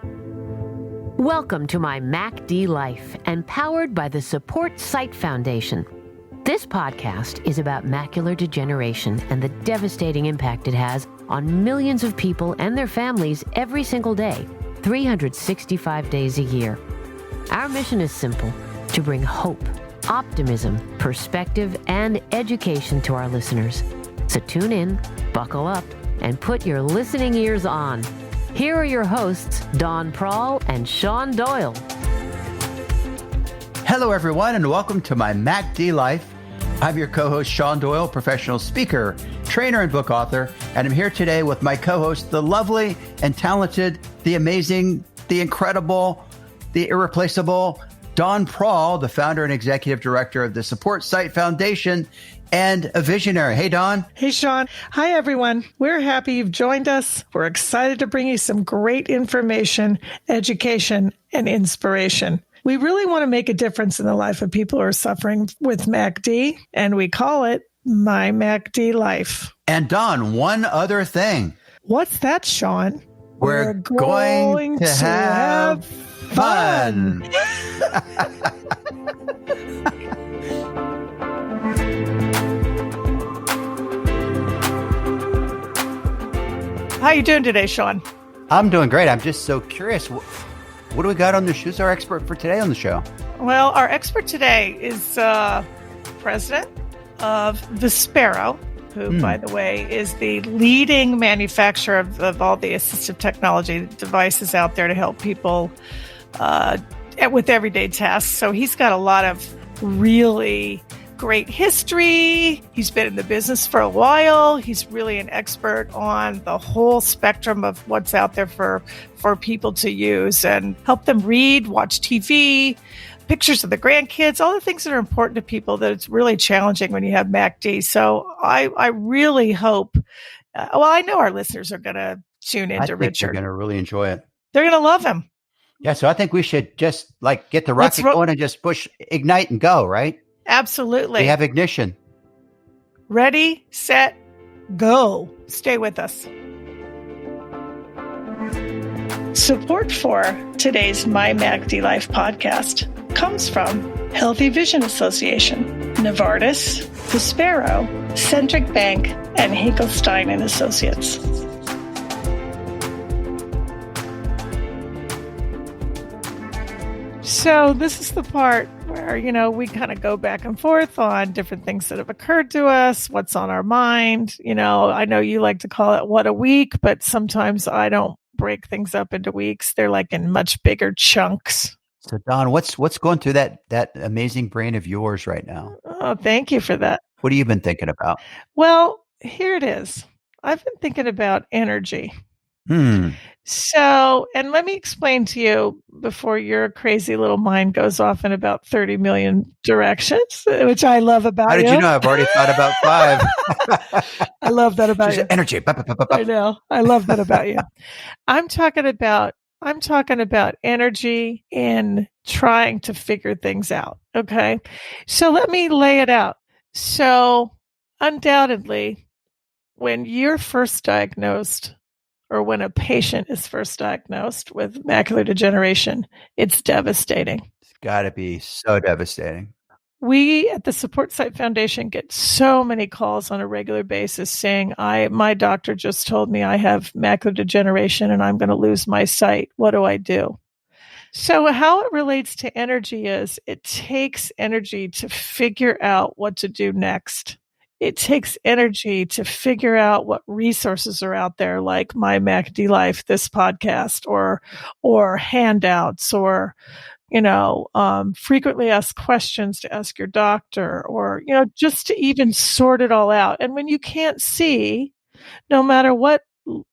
Welcome to my MacDLife and powered by the Support Sight Foundation. This podcast is about macular degeneration and the devastating impact it has on millions of people and their families every single day, 365 days a year. Our mission is simple: to bring hope, optimism, perspective, and education to our listeners. So tune in, buckle up, and put your listening ears on. Here are your hosts, Don Prahl and Sean Doyle. Hello, everyone, and welcome to my MacDLife. I'm your co-host, Sean Doyle, professional speaker, trainer, and book author, and I'm here today with my co-host, the lovely and talented, the amazing, the incredible, the irreplaceable Don Prahl, the founder and executive director of the Support Sight Foundation and a visionary. Hey, Don. Hey, Sean. Hi, everyone. We're happy you've joined us. We're excited to bring you some great information, education, and inspiration. We really want to make a difference in the life of people who are suffering with MacD, and we call it MyMacDLife. And Don, one other thing. What's that, Sean? We're going to have fun. How you doing today, Sean? I'm doing great. I'm just so curious. What do we got on the show? Who's our expert for today on the show? Well, our expert today is President of Vispero, who, by the way, is the leading manufacturer of all the assistive technology devices out there to help people with everyday tasks. So he's got a lot of really great history. He's been in the business for a while. He's really an expert on the whole spectrum of what's out there for people to use and help them read, watch TV, pictures of the grandkids, all the things that are important to people that it's really challenging when you have MacD. So I really hope, I know our listeners are going to tune into Richard. They're going to really enjoy it. They're going to love him. Yeah, so I think we should just get the rocket going and just push, ignite and go, right? Absolutely. We have ignition. Ready, set, go. Stay with us. Support for today's MyMacDLife podcast comes from Healthy Vision Association, Novartis, Vispero, Centric Bank, and Hinkelstein and Associates. So this is the part where, we kind of go back and forth on different things that have occurred to us, what's on our mind. I know you like to call it what a week, but sometimes I don't break things up into weeks. They're like in much bigger chunks. So Don, what's going through that amazing brain of yours right now? Oh, thank you for that. What have you been thinking about? Well, here it is. I've been thinking about energy. So, and let me explain to you before your crazy little mind goes off in about 30 million directions, which I love about you. How did you know? I've already thought about 5. I love that about you. Energy. I know. I love that about you. I'm talking about energy in trying to figure things out. Okay. So let me lay it out. So undoubtedly, when you're first diagnosed, or when a patient is first diagnosed with macular degeneration, it's devastating. It's got to be so devastating. We at the Support Sight Foundation get so many calls on a regular basis saying, my doctor just told me I have macular degeneration and I'm going to lose my sight. What do I do? So how it relates to energy is it takes energy to figure out what to do next. It takes energy to figure out what resources are out there, like MyMacDLife, this podcast, or handouts, or frequently asked questions to ask your doctor, or just to even sort it all out. And when you can't see, no matter what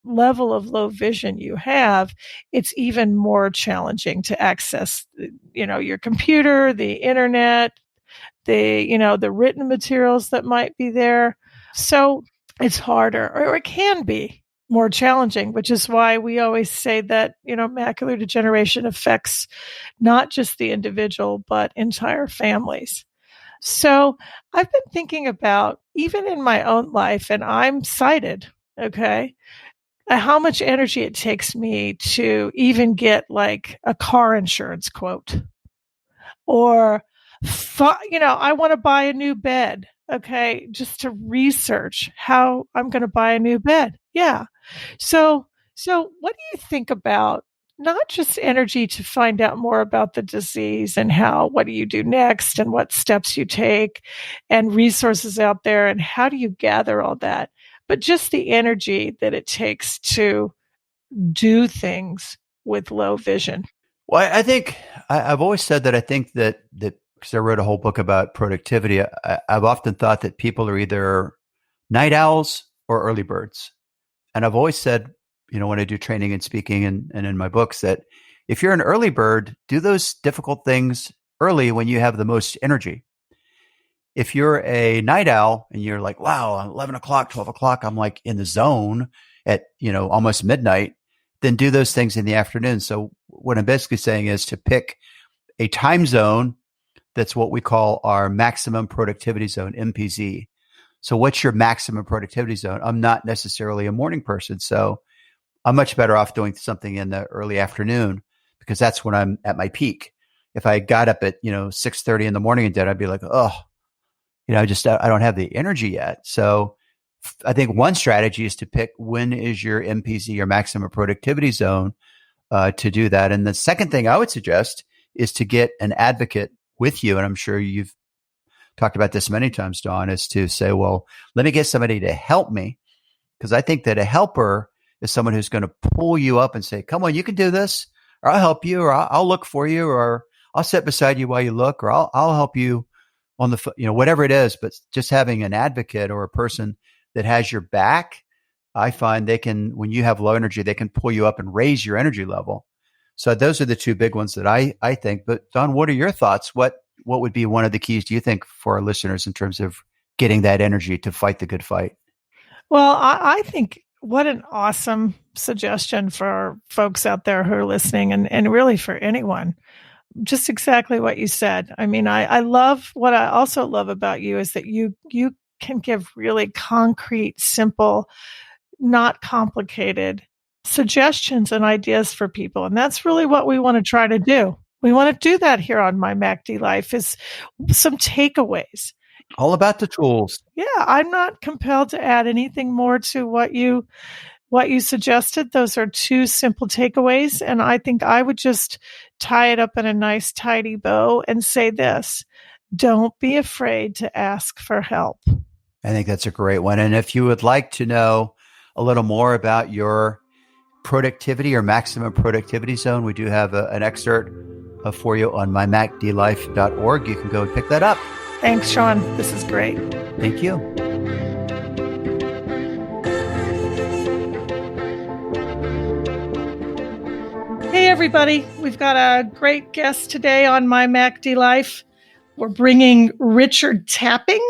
level of low vision you have, it's even more challenging to access, your computer, the internet, the written materials that might be there. So it's harder, or it can be more challenging, which is why we always say that, macular degeneration affects not just the individual, but entire families. So I've been thinking about, even in my own life, and I'm sighted, okay? how much energy it takes me to even get like a car insurance quote, or, I want to buy a new bed. Okay. Just to research how I'm going to buy a new bed. Yeah. So, what do you think about not just energy to find out more about the disease and what do you do next and what steps you take and resources out there and how do you gather all that, but just the energy that it takes to do things with low vision? Well, I think I've always said that I think that because I wrote a whole book about productivity, I've often thought that people are either night owls or early birds. And I've always said, when I do training and speaking and in my books, that if you're an early bird, do those difficult things early when you have the most energy. If you're a night owl and you're like, wow, 11 o'clock, 12 o'clock, I'm like in the zone at, almost midnight, then do those things in the afternoon. So what I'm basically saying is to pick a time zone that's what we call our maximum productivity zone, MPZ. So what's your maximum productivity zone? I'm not necessarily a morning person, so I'm much better off doing something in the early afternoon because that's when I'm at my peak. If I got up at, 6:30 in the morning and did, I'd be like, I don't have the energy yet. So I think one strategy is to pick when is your MPZ, your maximum productivity zone, to do that. And the second thing I would suggest is to get an advocate with you. And I'm sure you've talked about this many times, Dawn, is to say, well, let me get somebody to help me. Because I think that a helper is someone who's going to pull you up and say, come on, you can do this, or I'll help you, or I'll look for you, or I'll sit beside you while you look, or I'll help you on the, whatever it is. But just having an advocate or a person that has your back, I find when you have low energy, they can pull you up and raise your energy level. So those are the two big ones that I think. But Dawn, what are your thoughts? What would be one of the keys, do you think, for our listeners in terms of getting that energy to fight the good fight? Well, I think what an awesome suggestion for folks out there who are listening and really for anyone. Just exactly what you said. I mean, I love what I also love about you is that you can give really concrete, simple, not complicated suggestions and ideas for people. And that's really what we want to try to do. We want to do that here on MyMacDLife is some takeaways. All about the tools. Yeah, I'm not compelled to add anything more to what you suggested. Those are two simple takeaways. And I think I would just tie it up in a nice, tidy bow and say this: don't be afraid to ask for help. I think that's a great one. And if you would like to know a little more about your productivity or maximum productivity zone, we do have an excerpt for you on MyMacDLife.org. You can go and pick that up. Thanks, Sean. This is great. Thank you. Hey, everybody. We've got a great guest today on MyMacDLife. We're bringing Richard Tapping,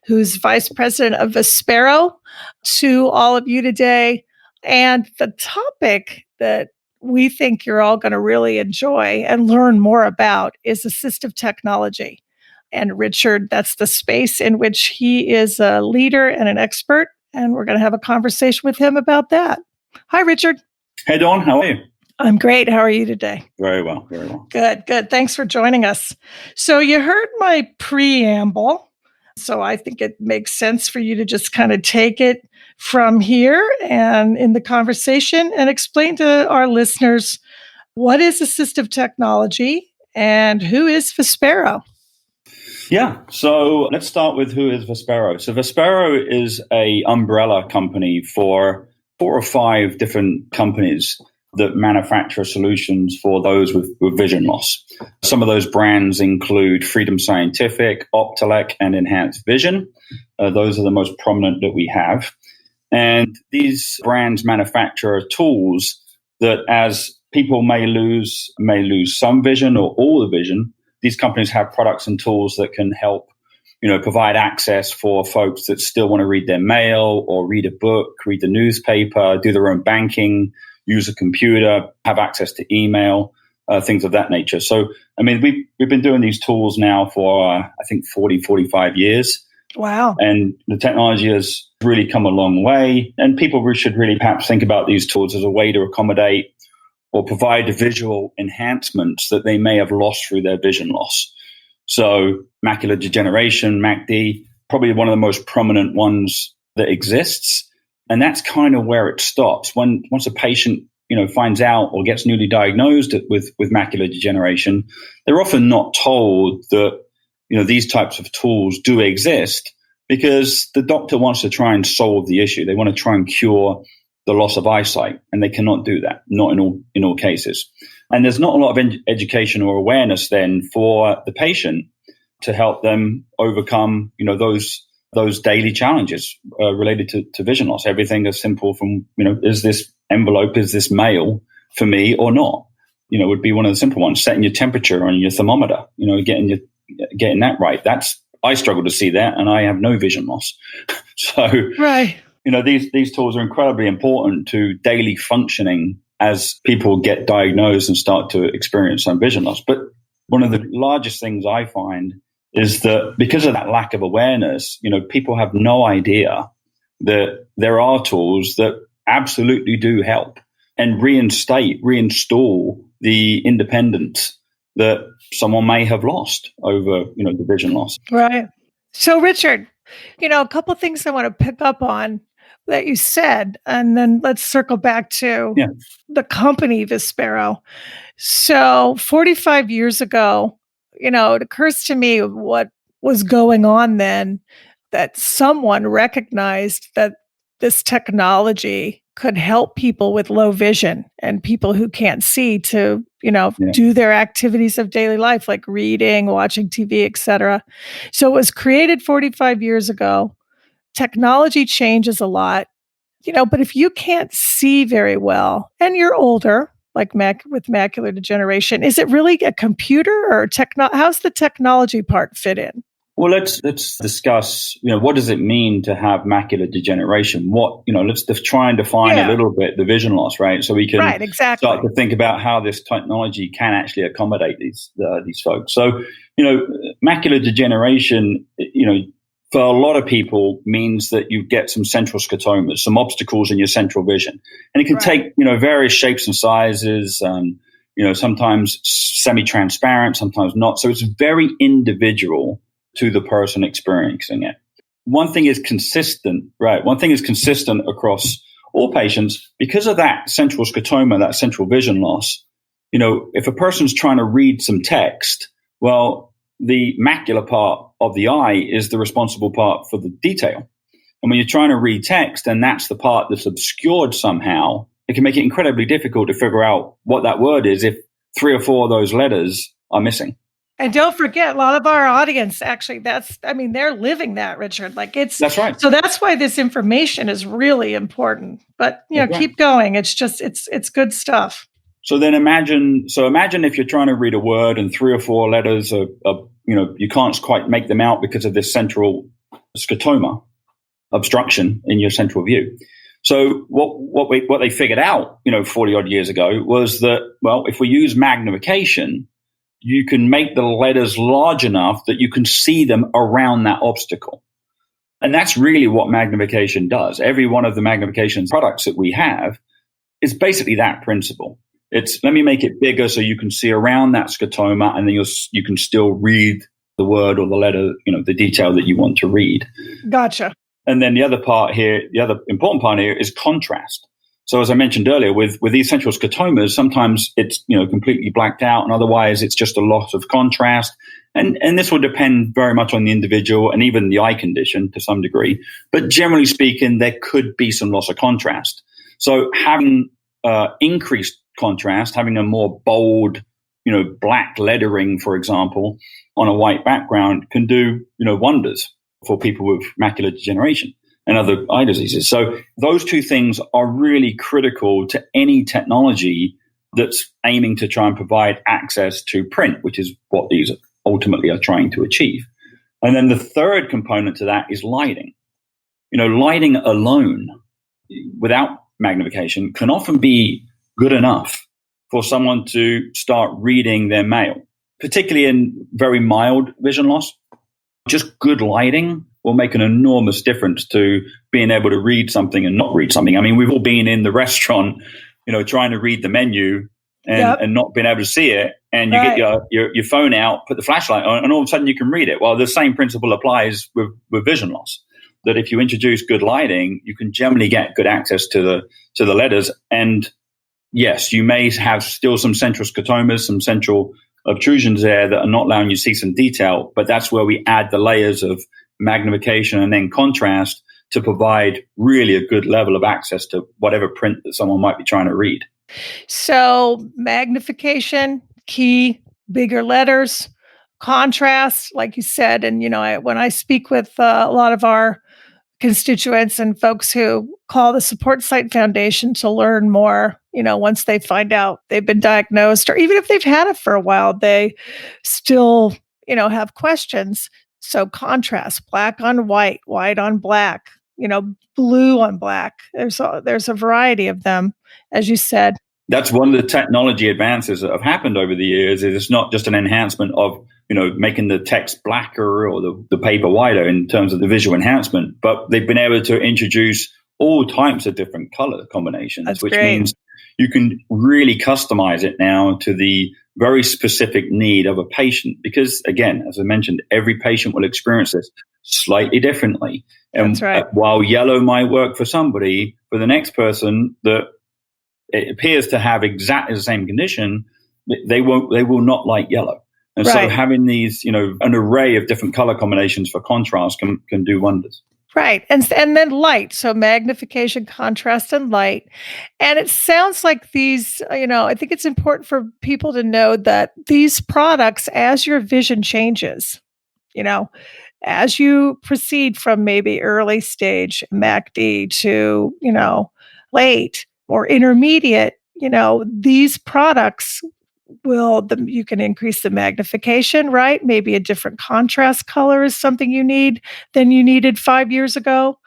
who's Vice President of Vispero, to all of you today. And the topic that we think you're all going to really enjoy and learn more about is assistive technology. And Richard, that's the space in which he is a leader and an expert. And we're going to have a conversation with him about that. Hi, Richard. Hey, Dawn. How are you? I'm great. How are you today? Very well. Very well. Good. Thanks for joining us. So you heard my preamble. So I think it makes sense for you to just kind of take it from here and in the conversation and explain to our listeners what is assistive technology and who is Vispero. Yeah. So let's start with who is Vispero. So Vispero is a umbrella company for 4 or 5 different companies that manufacture solutions for those with vision loss. Some of those brands include Freedom Scientific, Optelec, and Enhanced Vision. Those are the most prominent that we have. And these brands manufacture tools that, as people may lose some vision or all the vision, these companies have products and tools that can help, provide access for folks that still want to read their mail or read a book, read the newspaper, do their own banking, use a computer, have access to email, things of that nature. So, I mean, we've been doing these tools now for, I think, 45 years. Wow. And the technology has really come a long way. And people should really perhaps think about these tools as a way to accommodate or provide the visual enhancements that they may have lost through their vision loss. So macular degeneration, MacD, probably one of the most prominent ones that exists. And that's kind of where it stops. Once a patient, finds out or gets newly diagnosed with macular degeneration, they're often not told that, these types of tools do exist because the doctor wants to try and solve the issue. They want to try and cure the loss of eyesight, and they cannot do that, not in all cases. And there's not a lot of education or awareness then for the patient to help them overcome, those daily challenges related to vision loss. Everything is simple from, is this envelope, is this mail for me or not? Would be one of the simple ones. Setting your temperature on your thermometer, getting that right. I struggle to see that, and I have no vision loss. So, right. These tools are incredibly important to daily functioning as people get diagnosed and start to experience some vision loss. But one of the largest things I find is that because of that lack of awareness, people have no idea that there are tools that absolutely do help and reinstall the independence that someone may have lost over, the vision loss. Right. So, Richard, a couple of things I want to pick up on that you said, and then let's circle back to the company Vispero. So 45 years ago, it occurs to me what was going on then, that someone recognized that this technology could help people with low vision and people who can't see to, do their activities of daily life, like reading, watching TV, etc. So it was created 45 years ago. Technology changes a lot, but if you can't see very well and you're older, like with macular degeneration, is it really a computer or how's the technology part fit in? Well, let's discuss, what does it mean to have macular degeneration? Let's try and define a little bit the vision loss, right? So we can start to think about how this technology can actually accommodate these folks. So, macular degeneration, for a lot of people means that you get some central scotomas, some obstacles in your central vision. And it can take, various shapes and sizes, sometimes semi-transparent, sometimes not. So it's very individual to the person experiencing it. One thing is consistent, right? One thing is consistent across all patients because of that central scotoma, that central vision loss. If a person's trying to read some text, well, the macular part of the eye is the responsible part for the detail. And when you're trying to read text and that's the part that's obscured somehow, it can make it incredibly difficult to figure out what that word is if 3 or 4 of those letters are missing. And don't forget, a lot of our audience, actually, they're living that, Richard. That's right. So that's why this information is really important. But, keep going. It's just, it's good stuff. So then imagine if you're trying to read a word and 3 or 4 letters are you can't quite make them out because of this central scotoma obstruction in your central view. So what they figured out, 40 odd years ago was that, well, if we use magnification, you can make the letters large enough that you can see them around that obstacle. And that's really what magnification does. Every one of the magnification products that we have is basically that principle. It's let me make it bigger so you can see around that scotoma, and then you can still read the word or the letter, the detail that you want to read. Gotcha. And then the other important part here is contrast. So as I mentioned earlier, with these central scotomas, sometimes it's completely blacked out, and otherwise it's just a loss of contrast. And this will depend very much on the individual and even the eye condition to some degree. But generally speaking, there could be some loss of contrast. So having increased contrast, having a more bold, black lettering, for example, on a white background can do, wonders for people with macular degeneration and other eye diseases. So those two things are really critical to any technology that's aiming to try and provide access to print, which is what these ultimately are trying to achieve. And then the third component to that is lighting. Lighting alone without magnification can often be good enough for someone to start reading their mail, particularly in very mild vision loss. Just good lighting will make an enormous difference to being able to read something and not read something. I mean, we've all been in the restaurant, trying to read the menu and not being able to see it. And you get your phone out, put the flashlight on, and all of a sudden you can read it. Well, the same principle applies with vision loss. That if you introduce good lighting, you can generally get good access to the letters. And yes, you may have still some central scotomas, some central obtrusions there that are not allowing you to see some detail. But that's where we add the layers of magnification and then contrast to provide really a good level of access to whatever print that someone might be trying to read. So magnification, key, bigger letters, contrast, like you said. And, when I speak with a lot of our constituents and folks who call the Support Sight Foundation to learn more, once they find out they've been diagnosed, or even if they've had it for a while, they still, have questions. So contrast, black on white, white on black, blue on black. There's a variety of them, as you said. That's one of the technology advances that have happened over the years. Is it's not just an enhancement of, making the text blacker or the paper wider in terms of the visual enhancement, but they've been able to introduce all types of different color combinations, That's which great. means you can really customize it now to the very specific need of a patient. Because again, as I mentioned, every patient will experience this slightly differently. And That's right. While yellow might work for somebody, for the next person that it appears to have exactly the same condition, they will not like yellow. And so having these, an array of different color combinations for contrast can do wonders. Right. And then light. So magnification, contrast, and light. And it sounds like these, I think it's important for people to know that these products, as your vision changes, as you proceed from maybe early stage MacD to, late or intermediate, these products you can increase the magnification, right? Maybe a different contrast color is something you need than you needed 5 years ago.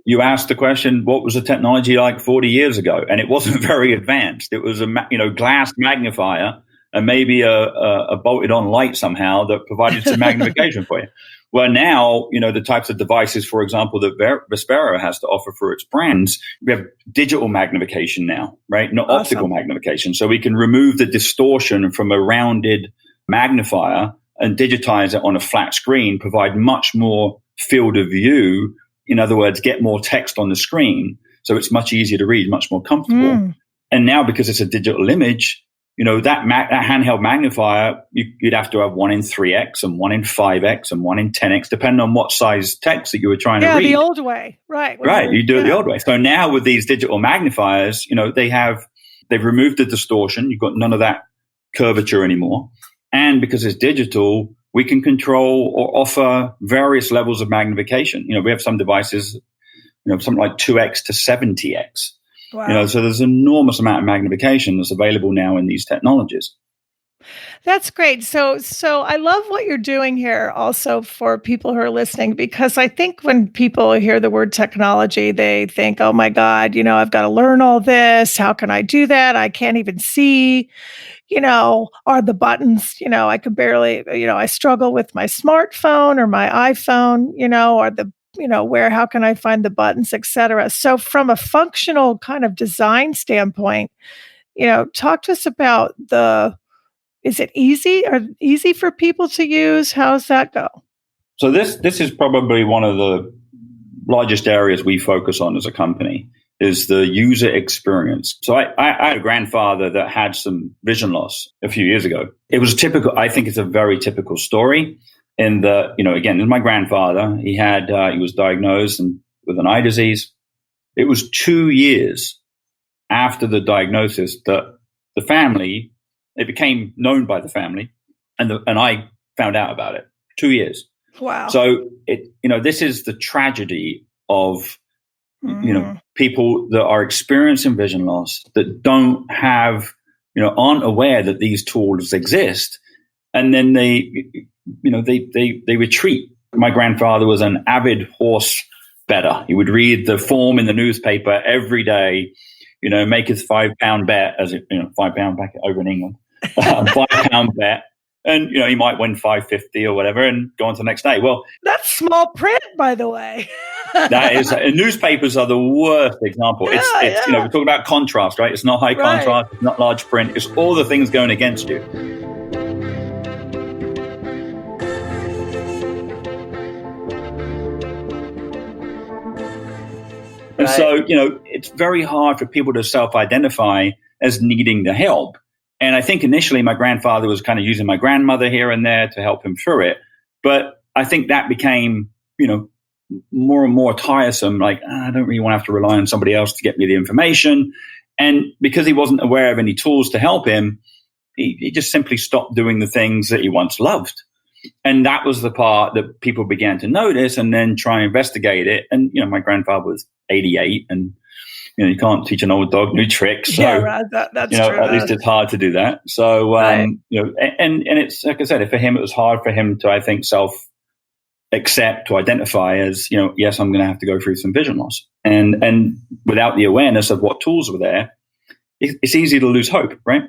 You asked the question, what was the technology like 40 years ago? And it wasn't very advanced. It was a glass magnifier and maybe a bolted on light somehow that provided some magnification for you. Well, now, the types of devices, for example, that Vispero has to offer for its brands, we have digital magnification now, right? Not optical magnification. So we can remove the distortion from a rounded magnifier and digitize it on a flat screen, provide much more field of view. In other words, get more text on the screen. So it's much easier to read, much more comfortable. And now, because it's a digital image, that handheld magnifier, you'd have to have 1 in 3x and 1 in 5x and 1 in 10x, depending on what size text that you were trying to read. Yeah, the old way. Right. Right. You do it the old way. So now with these digital magnifiers, they've removed the distortion. You've got none of that curvature anymore. And because it's digital, we can control or offer various levels of magnification. We have some devices, something like 2x to 70x. Wow. So there's an enormous amount of magnification that's available now in these technologies. That's great. So I love what you're doing here also for people who are listening, because I think when people hear the word technology, they think, oh my God, I've got to learn all this. How can I do that? I can't even see, are the buttons, I could barely, I struggle with my smartphone or my iPhone, are the how can I find the buttons, et cetera. So from a functional kind of design standpoint, talk to us about is it easy for people to use? How's that go? So this is probably one of the largest areas we focus on as a company, is the user experience. So I had a grandfather that had some vision loss a few years ago. It was I think it's a very typical story. In the, again, my grandfather, he was diagnosed with an eye disease. It was 2 years after the diagnosis that it became known by the family, and I found out about it. 2 years. Wow. So this is the tragedy of, people that are experiencing vision loss that don't have, aren't aware that these tools exist. And then they retreat. My grandfather was an avid horse bettor. He would read the form in the newspaper every day, make his £5 bet, £5 back over in England, £5 bet, And, he might win 550 or whatever and go on to the next day. Well, that's small print, by the way. That is, newspapers are the worst example. Yeah, it's we talk about contrast, right? It's not high Right. contrast, it's not large print. It's all the things going against you. And so, it's very hard for people to self-identify as needing the help. And I think initially my grandfather was kind of using my grandmother here and there to help him through it. But I think that became, more and more tiresome. Like, I don't really want to have to rely on somebody else to get me the information. And because he wasn't aware of any tools to help him, he just simply stopped doing the things that he once loved. And that was the part that people began to notice and then try and investigate it. And, my grandfather was 88 and, you can't teach an old dog new tricks. So, right. That's true. At least it's hard to do that. So, Right. and it's, like I said, for him, it was hard for him to, I think, accept to identify as, yes, I'm going to have to go through some vision loss. And without the awareness of what tools were there, it's easy to lose hope, right?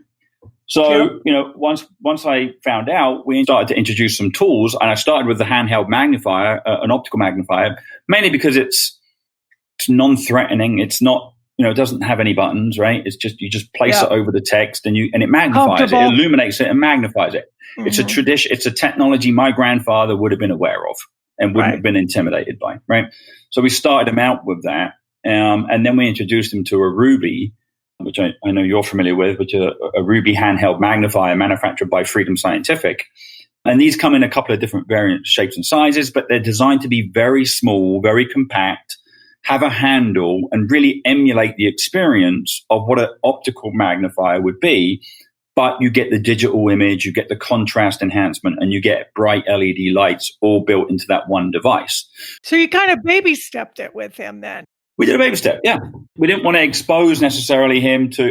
So, once I found out, we started to introduce some tools, and I started with the handheld magnifier, an optical magnifier, mainly because it's non-threatening. It's not, it doesn't have any buttons, right? It's just, you just place it over the text and it magnifies it, illuminates it and magnifies it. Mm-hmm. It's a tradition. It's a technology my grandfather would have been aware of and wouldn't have been intimidated by, right? So we started him out with that. And then we introduced him to a Ruby, which I know you're familiar with, which is a Ruby handheld magnifier manufactured by Freedom Scientific. And these come in a couple of different variant shapes and sizes, but they're designed to be very small, very compact, have a handle, and really emulate the experience of what an optical magnifier would be. But you get the digital image, you get the contrast enhancement, and you get bright LED lights all built into that one device. So you kind of baby stepped it with him then. We did a baby step, yeah. We didn't want to expose necessarily him to,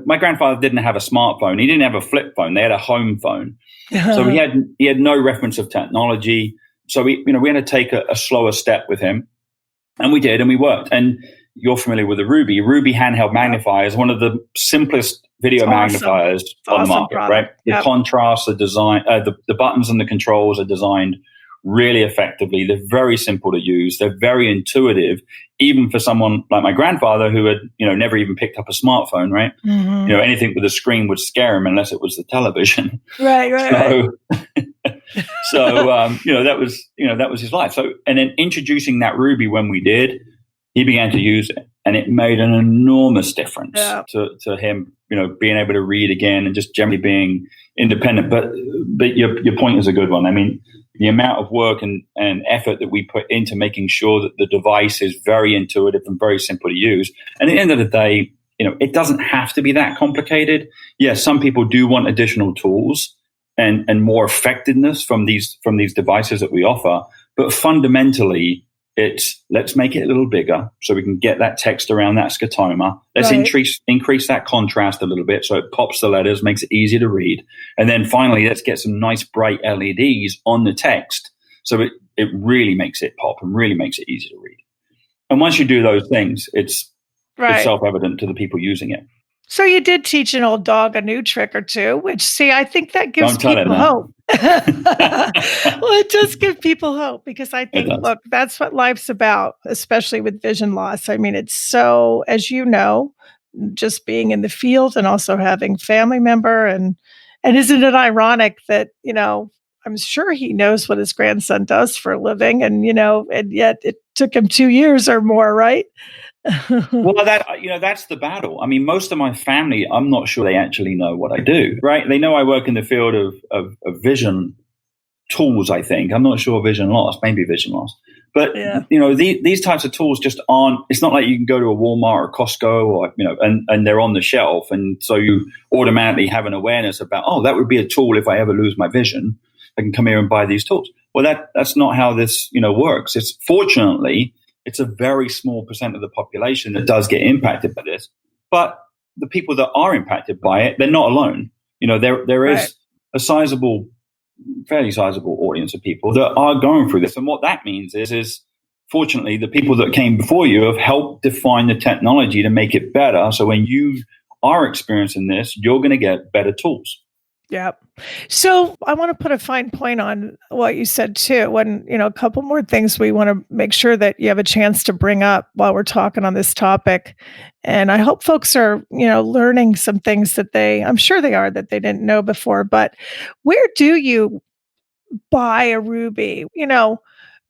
my grandfather didn't have a smartphone. He didn't have a flip phone. They had a home phone. So he had no reference of technology. So we had to take a slower step with him. And we did, and we worked. And you're familiar with the Ruby. Ruby handheld magnifier is one of the simplest video magnifiers on the market, right? The contrast, the design, the buttons and the controls are designed really effectively. They're very simple to use. They're very intuitive, even for someone like my grandfather who had, never even picked up a smartphone, right? Mm-hmm. Anything with a screen would scare him unless it was the television. Right. So, that was his life. So, and then introducing that Ruby when we did, he began to use it, and it made an enormous difference to him, being able to read again and just generally being independent. But your point is a good one. I mean, the amount of work and effort that we put into making sure that the device is very intuitive and very simple to use. And at the end of the day, it doesn't have to be that complicated. Yes, some people do want additional tools and more effectiveness from these devices that we offer. But fundamentally, it's let's make it a little bigger so we can get that text around that scotoma. Let's increase that contrast a little bit so it pops the letters, makes it easier to read. And then finally, let's get some nice bright LEDs on the text so it really makes it pop and really makes it easy to read. And once you do those things, it's self-evident to the people using it. So you did teach an old dog a new trick or two, which, I think that gives people hope. Well, it does give people hope because I think, look, that's what life's about, especially with vision loss. I mean, it's so, as you know, just being in the field and also having family member. And isn't it ironic that, I'm sure he knows what his grandson does for a living and yet it took him 2 years or more, right? Well, that's the battle. I mean, most of my family, I'm not sure they actually know what I do, right? They know I work in the field of vision tools, I think. I'm not sure vision loss, maybe vision loss. But, these types of tools just aren't, it's not like you can go to a Walmart or Costco or, and they're on the shelf. And so you automatically have an awareness about, that would be a tool if I ever lose my vision. I can come here and buy these tools. Well, that's not how this, works. Fortunately, it's a very small percent of the population that does get impacted by this. But the people that are impacted by it, they're not alone. There is a fairly sizable audience of people that are going through this. And what that means is fortunately, the people that came before you have helped define the technology to make it better. So when you are experiencing this, you're going to get better tools. Yep. So I want to put a fine point on what you said too. When, a couple more things we want to make sure that you have a chance to bring up while we're talking on this topic. And I hope folks are, learning some things that I'm sure they are, that they didn't know before. But where do you buy a Ruby?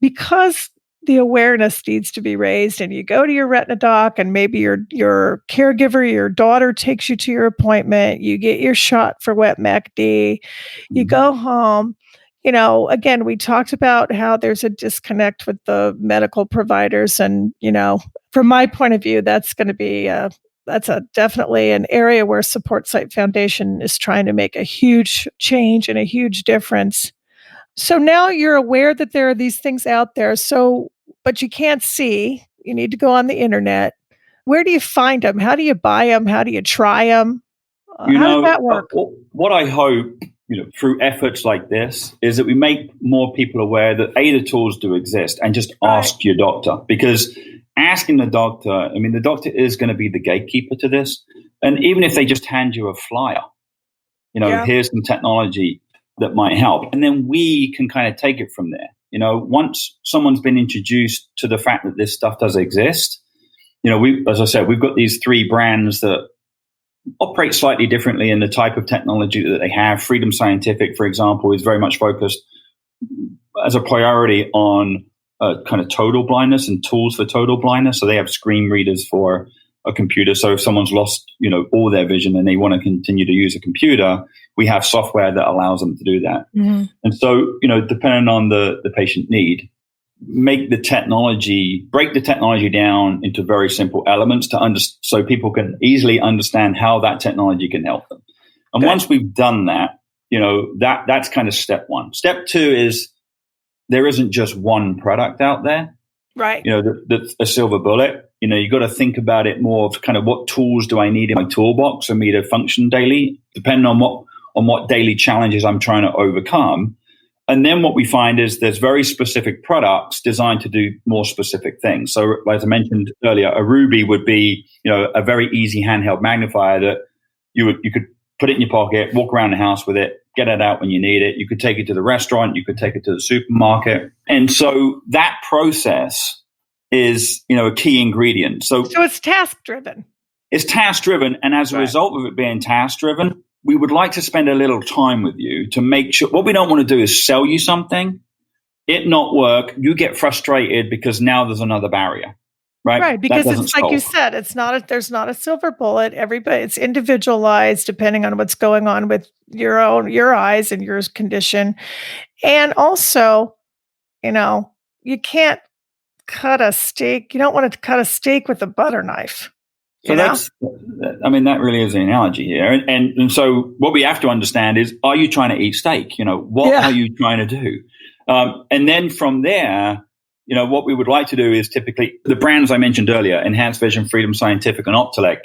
Because the awareness needs to be raised, and you go to your retina doc, and maybe your caregiver, your daughter, takes you to your appointment. You get your shot for wet MacD. You go home. Again, we talked about how there's a disconnect with the medical providers, and from my point of view, that's going to be definitely an area where Support Site Foundation is trying to make a huge change and a huge difference. So now you're aware that there are these things out there. But you can't see. You need to go on the internet. Where do you find them? How do you buy them? How do you try them? How does that work? What I hope, through efforts like this, is that we make more people aware that the tools do exist, and just ask your doctor. Because asking the doctor, the doctor is going to be the gatekeeper to this. And even if they just hand you a flyer, here's some technology that might help. And then we can kind of take it from there. Once someone's been introduced to the fact that this stuff does exist, as I said, we've got these 3 brands that operate slightly differently in the type of technology that they have. Freedom Scientific, for example, is very much focused as a priority on kind of total blindness and tools for total blindness. So they have screen readers for a computer. So if someone's lost, all their vision and they want to continue to use a computer, we have software that allows them to do that. Mm-hmm. And so, depending on the patient need, break the technology down into very simple elements so people can easily understand how that technology can help them. And once we've done that, that's kind of step 1. Step 2 is there isn't just one product out there. Right. That's a silver bullet. You got to think about it more of kind of what tools do I need in my toolbox for me to function daily, depending on what daily challenges I'm trying to overcome. And then what we find is there's very specific products designed to do more specific things. So as I mentioned earlier, a Ruby would be, a very easy handheld magnifier that you could put it in your pocket, walk around the house with it, get it out when you need it. You could take it to the restaurant. You could take it to the supermarket. And so that process is, a key ingredient. So it's task-driven. It's task-driven. And as a result of it being task-driven, we would like to spend a little time with you to make sure. What we don't want to do is sell you something, it not work, you get frustrated because now there's another barrier. Right, because it's like you said, there's not a silver bullet. It's individualized depending on what's going on with your eyes and your condition. And also, you can't cut a steak. You don't want to cut a steak with a butter knife. So that really is the analogy here. And so what we have to understand is, are you trying to eat steak? What are you trying to do? And then from there, what we would like to do is typically the brands I mentioned earlier, Enhanced Vision, Freedom Scientific, and Optelec,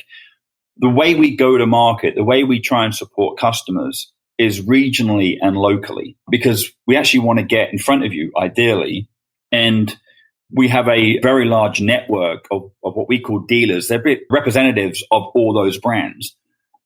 the way we go to market, the way we try and support customers is regionally and locally, because we actually want to get in front of you, ideally. And we have a very large network of what we call dealers. They're representatives of all those brands.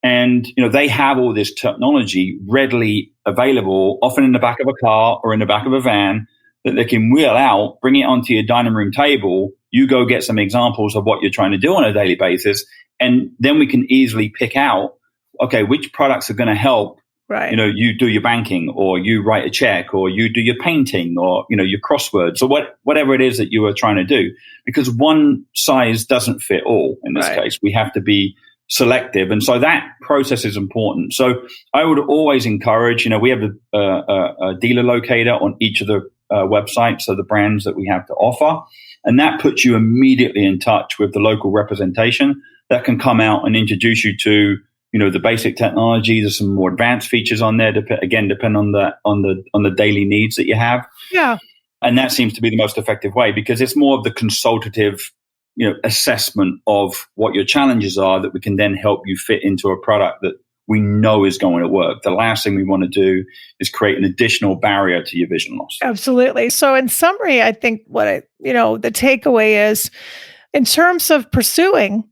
And, they have all this technology readily available, often in the back of a car or in the back of a van, that they can wheel out, bring it onto your dining room table. You go get some examples of what you're trying to do on a daily basis. And then we can easily pick out, okay, which products are going to help. Right. You do your banking, or you write a check, or you do your painting, or, your crosswords, or whatever it is that you are trying to do. Because one size doesn't fit all in this case. We have to be selective. And so that process is important. So I would always encourage, we have a dealer locator on each of the websites, so the brands that we have to offer. And that puts you immediately in touch with the local representation that can come out and introduce you to, the basic technology. There's some more advanced features on there, depend on the daily needs that you have. Yeah. And that seems to be the most effective way, because it's more of the consultative, assessment of what your challenges are that we can then help you fit into a product that we know is going to work. The last thing we want to do is create an additional barrier to your vision loss. Absolutely. So in summary, I think the takeaway is, in terms of pursuing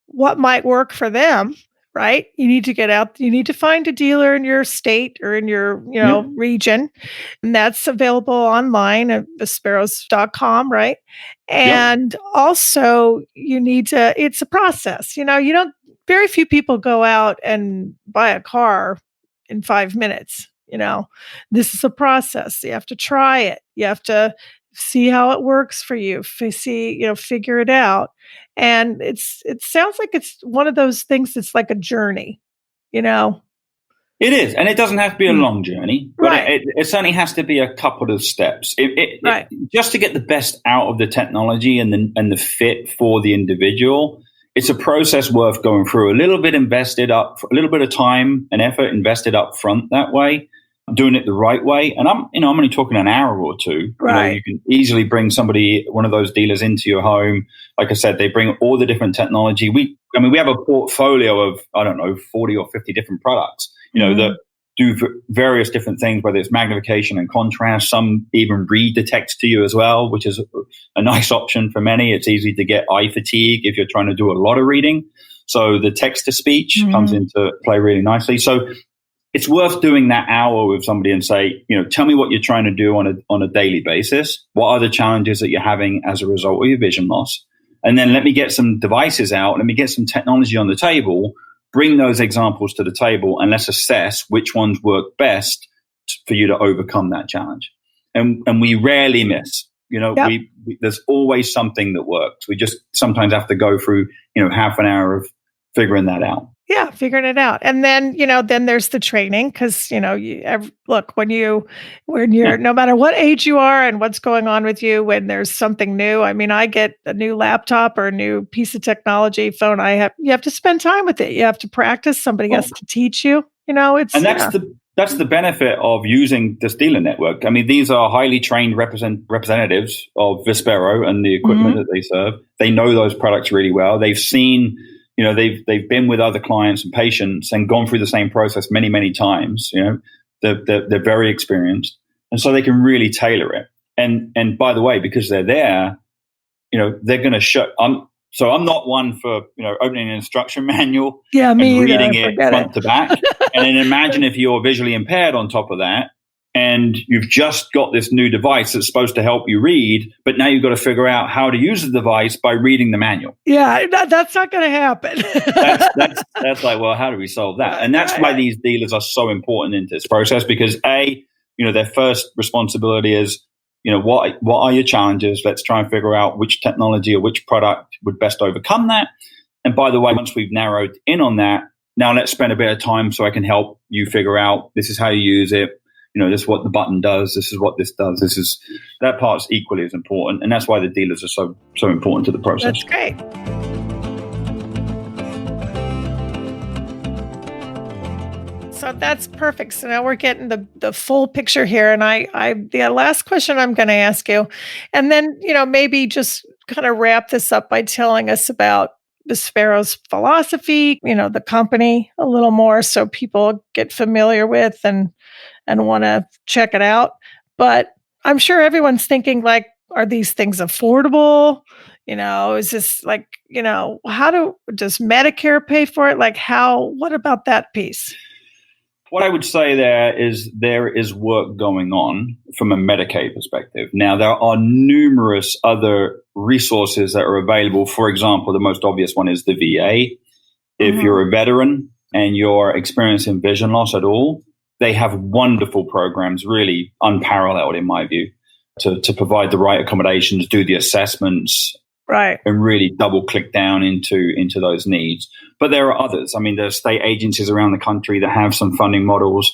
what might work for them, right? You need to get out. You need to find a dealer in your state or in your, region. And that's available online at visperos.com, right? And also you need to, it's a process. Very few people go out and buy a car in 5 minutes. This is a process. You have to try it. You have to see how it works for you. Figure it out. And it sounds like it's one of those things that's like a journey, It is. And it doesn't have to be a long journey, but right. it certainly has to be a couple of steps. Right. Just to get the best out of the technology and the fit for the individual, it's a process worth going through. A little bit of time and effort invested up front that way. Doing it the right way, and I'm only talking an hour or two. Right. You can easily bring one of those dealers into your home. Like I said, they bring all the different technology. We have a portfolio of 40 or 50 different products. That do various different things, whether it's magnification and contrast. Some even read the text to you as well, which is a nice option for many. It's easy to get eye fatigue if you're trying to do a lot of reading. So the text to speech comes into play really nicely. So it's worth doing that hour with somebody and say, tell me what you're trying to do on a daily basis. What are the challenges that you're having as a result of your vision loss? And then let me get some devices out. Let me get some technology on the table, bring those examples to the table, and let's assess which ones work best for you to overcome that challenge. And we rarely miss. There's always something that works. We just sometimes have to go through, half an hour of figuring that out. Yeah, figuring it out. And then, then there's the training because, look, when you're no matter what age you are and what's going on with you, when there's something new, I get a new laptop or a new piece of technology phone. You have to spend time with it. You have to practice. Somebody has to teach you, that's the benefit of using this dealer network. These are highly trained representatives of Vispero and the equipment that they serve. They know those products really well. They've seen, they've been with other clients and patients and gone through the same process many, many times. They're very experienced, and so they can really tailor it. And by the way, because they're there, they're going to show. So I'm not one for opening an instruction manual and reading it front to back. And then imagine if you're visually impaired on top of that, and you've just got this new device that's supposed to help you read, but now you've got to figure out how to use the device by reading the manual. Yeah, that's not going to happen. that's like, well, how do we solve that? And that's why these dealers are so important in this process, because their first responsibility is, what are your challenges? Let's try and figure out which technology or which product would best overcome that. And by the way, once we've narrowed in on that, now let's spend a bit of time so I can help you figure out this is how you use it. This is what the button does. This is what this does. That part's equally as important. And that's why the dealers are so important to the process. That's great. So that's perfect. So now we're getting the full picture here. And the last question I'm going to ask you, and then, maybe just kind of wrap this up by telling us about Vispero's philosophy, the company a little more so people get familiar with and want to check it out. But I'm sure everyone's thinking, like, are these things affordable? Is this like, does Medicare pay for it? Like what about that piece? What I would say there is work going on from a Medicaid perspective. Now, there are numerous other resources that are available. For example, the most obvious one is the VA. If you're a veteran and you're experiencing vision loss at all, they have wonderful programs, really unparalleled in my view, to provide the right accommodations, do the assessments, right, and really double click down into those needs. But there are others. There are state agencies around the country that have some funding models.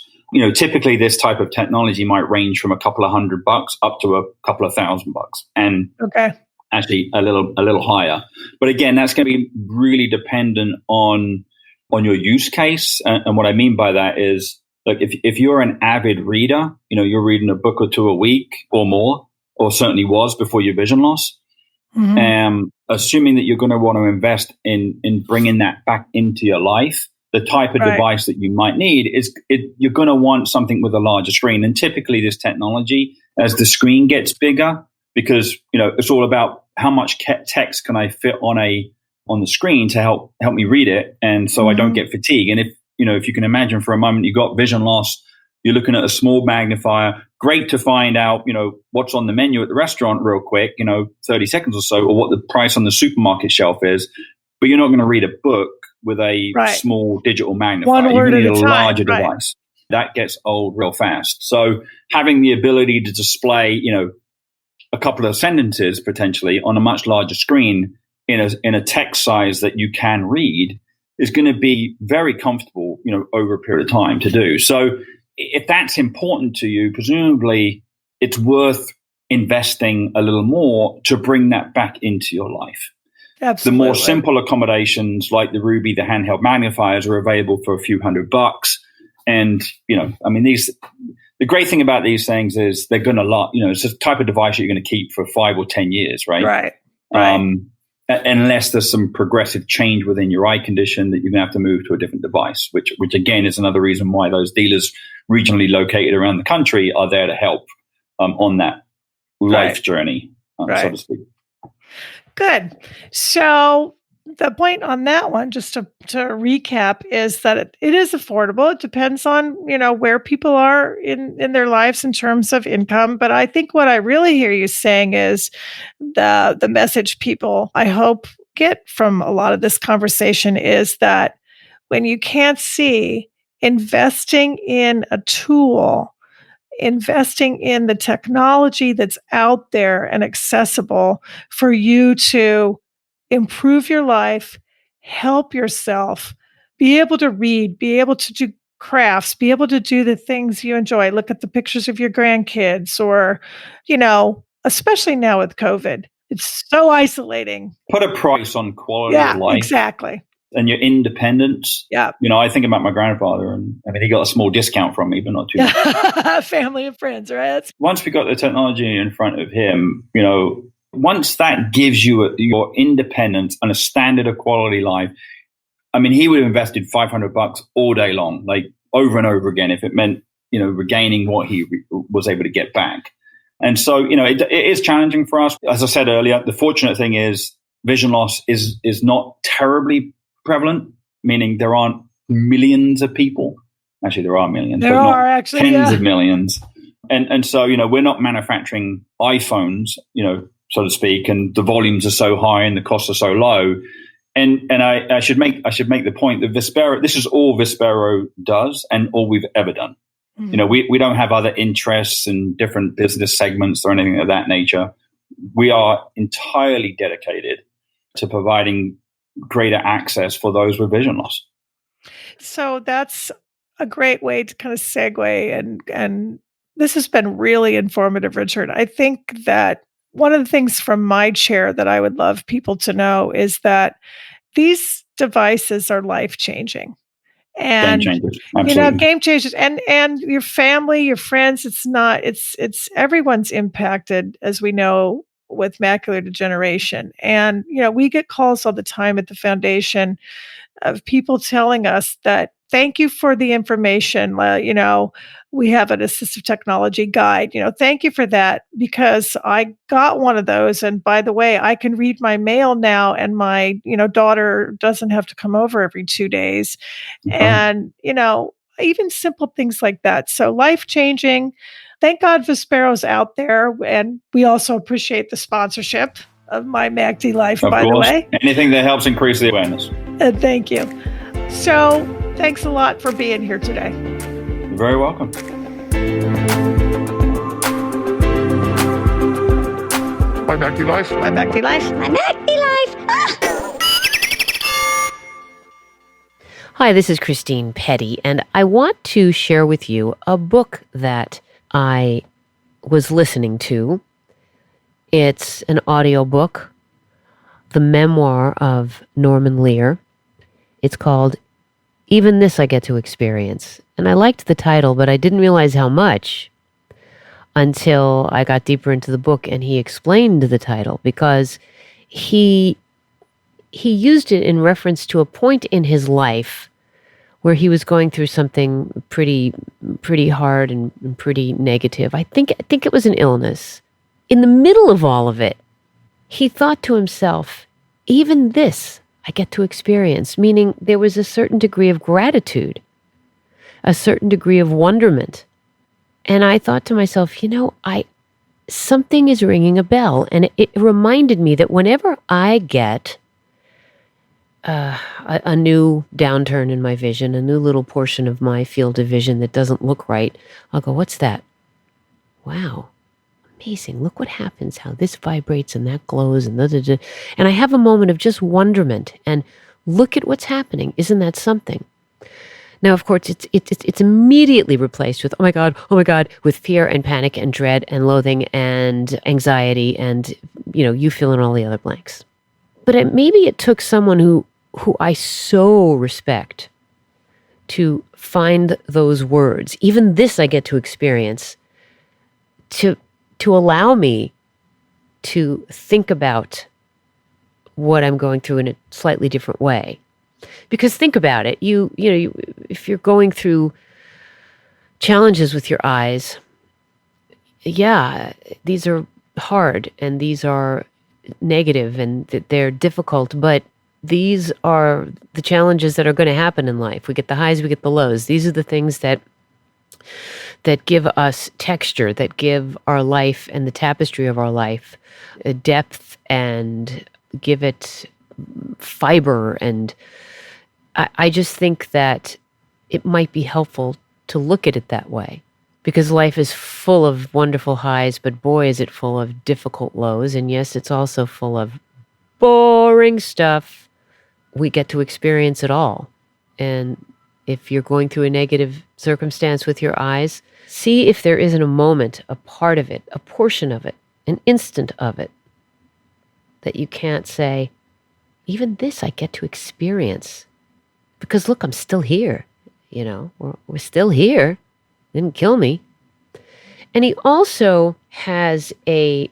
Typically this type of technology might range from a couple of $100 up to a couple of $1,000, and actually a little higher. But again, that's going to be really dependent on your use case. And what I mean by that is, like, if you're an avid reader, you're reading a book or two a week or more, or certainly was before your vision loss. Assuming that you're going to want to invest in bringing that back into your life, the type of device that you might need you're going to want something with a larger screen. And typically this technology, as the screen gets bigger, because it's all about how much text can I fit on a on the screen to help me read it, and so I don't get fatigue. And if you can imagine for a moment, you've got vision loss, you're looking at a small magnifier. Great to find out, what's on the menu at the restaurant real quick, 30 seconds or so, or what the price on the supermarket shelf is. But you're not going to read a book with a small digital magnifier. One word you need at a a time, larger device. That gets old real fast. So having the ability to display, a couple of sentences potentially on a much larger screen in a text size that you can read is going to be very comfortable, over a period of time to do. So if that's important to you, presumably it's worth investing a little more to bring that back into your life. Absolutely. The more simple accommodations like the Ruby, the handheld magnifiers are available for a few $100. And, the great thing about these things is they're going to last, it's a type of device you're going to keep for 5 or 10 years, right? Right. Unless there's some progressive change within your eye condition that you're going to have to move to a different device, which again is another reason why those dealers regionally located around the country are there to help on that life journey, so to speak. Good. So the point on that one, just to recap, is that it is affordable. It depends on, where people are in their lives in terms of income. But I think what I really hear you saying is the message people, I hope, get from a lot of this conversation is that when you can't see, investing in a tool, investing in the technology that's out there and accessible for you to improve your life, help yourself, be able to read, be able to do crafts, be able to do the things you enjoy. Look at the pictures of your grandkids or, especially now with COVID, it's so isolating. Put a price on quality of life. Exactly. And your independence. Yeah. I think about my grandfather, and he got a small discount from me, but not too much. Family and friends, right? Once we got the technology in front of him, once that gives you your independence and a standard of quality life, he would have invested $500 all day long, like over and over again, if it meant, regaining what he was able to get back. And so, it is challenging for us. As I said earlier, the fortunate thing is vision loss is not terribly prevalent, meaning there aren't millions of people. Actually, there are millions. There are actually tens of millions. And so, we're not manufacturing iPhones, so to speak, and the volumes are so high and the costs are so low. And I should make the point that Vispero, this is all Vispero does and all we've ever done. Mm-hmm. We don't have other interests in different business segments or anything of that nature. We are entirely dedicated to providing greater access for those with vision loss. So that's a great way to kind of segue, and this has been really informative, Richard. I think that one of the things from my chair that I would love people to know is that these devices are life-changing. And game changers. Absolutely. Game changers, and your family, your friends, it's everyone's impacted, as we know, with macular degeneration. And we get calls all the time at the foundation of people telling us that thank you for the information. We have an assistive technology guide. Thank you for that, because I got one of those. And by the way, I can read my mail now, and my daughter doesn't have to come over every 2 days. Mm-hmm. And even simple things like that. So life-changing. Thank God Vispero's out there, and we also appreciate the sponsorship of MyMacDLife, by the way. Anything that helps increase the awareness. Thank you. So thanks a lot for being here today. You're very welcome. MyMacDLife. MyMacDLife. MyMacDLife. Hi, this is Christine Petty, and I want to share with you a book that I was listening to. It's an audiobook, the memoir of Norman Lear. It's called Even This I Get to Experience. And I liked the title, but I didn't realize how much until I got deeper into the book and he explained the title, because he used it in reference to a point in his life where he was going through something pretty hard and pretty negative. I think it was an illness. In the middle of all of it, he thought to himself, even this I get to experience, meaning there was a certain degree of gratitude, a certain degree of wonderment. And I thought to myself, something is ringing a bell. And it reminded me that whenever I get a new downturn in my vision, a new little portion of my field of vision that doesn't look right, I'll go, what's that? Wow, amazing. Look what happens, how this vibrates and that glows and da-da-da. And I have a moment of just wonderment and look at what's happening. Isn't that something? Now, of course, it's immediately replaced with, oh my God, with fear and panic and dread and loathing and anxiety and, you fill in all the other blanks. But maybe it took someone who I so respect to find those words. Even this I get to experience to allow me to think about what I'm going through in a slightly different way. Because think about it, if you're going through challenges with your eyes, these are hard and these are negative and they're difficult, but these are the challenges that are going to happen in life. We get the highs, we get the lows. These are the things that give us texture, that give our life and the tapestry of our life a depth and give it fiber. And I just think that it might be helpful to look at it that way, because life is full of wonderful highs, but boy, is it full of difficult lows. And yes, it's also full of boring stuff. We get to experience it all. And if you're going through a negative circumstance with your eyes, see if there isn't a moment, a part of it, a portion of it, an instant of it that you can't say, even this I get to experience. Because look, I'm still here. We're still here. Didn't kill me. And he also has a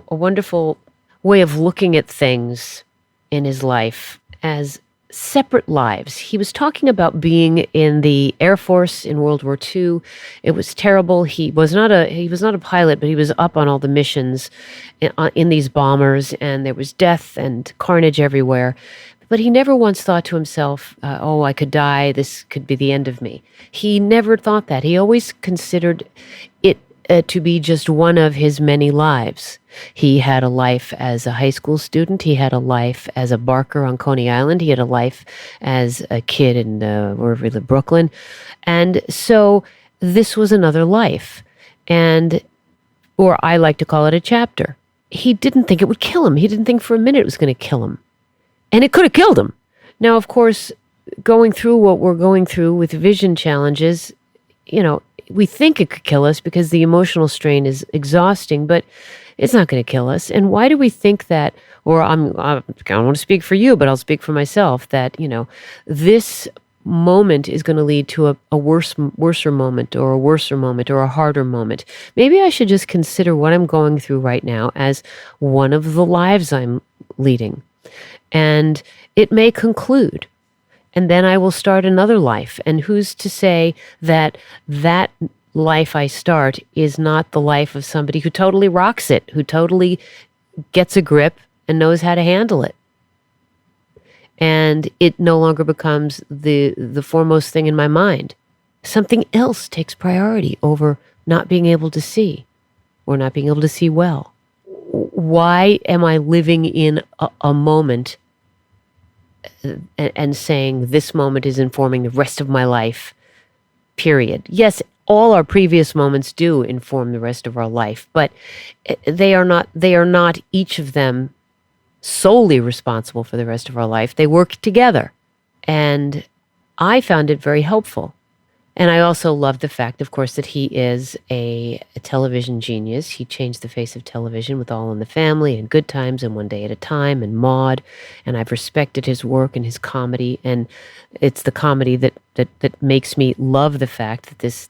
wonderful way of looking at things in his life as separate lives. He was talking about being in the Air Force in World War II. It was terrible. He was not a pilot, but he was up on all the missions in these bombers, and there was death and carnage everywhere. But he never once thought to himself, I could die, this could be the end of me. He never thought that. He always considered it to be just one of his many lives. He had a life as a high school student. He had a life as a barker on Coney Island. He had a life as a kid in wherever he lived, Brooklyn. And so this was another life. Or I like to call it a chapter. He didn't think it would kill him. He didn't think for a minute it was going to kill him. And it could have killed him. Now, of course, going through what we're going through with vision challenges, we think it could kill us because the emotional strain is exhausting, but it's not going to kill us. And why do we think that, or I don't want to speak for you, but I'll speak for myself, that, this moment is going to lead to a worser moment or a worser moment or a harder moment. Maybe I should just consider what I'm going through right now as one of the lives I'm leading. And it may conclude, and then I will start another life. And who's to say that life I start is not the life of somebody who totally rocks it, who totally gets a grip and knows how to handle it. And it no longer becomes the foremost thing in my mind. Something else takes priority over not being able to see or not being able to see well. Why am I living in a moment and saying this moment is informing the rest of my life, period? Yes, all our previous moments do inform the rest of our life, but they are not each of them solely responsible for the rest of our life. They work together. And I found it very helpful. And I also love the fact, of course, that he is a television genius. He changed the face of television with All in the Family and Good Times and One Day at a Time and Maude. And I've respected his work and his comedy. And it's the comedy that makes me love the fact that this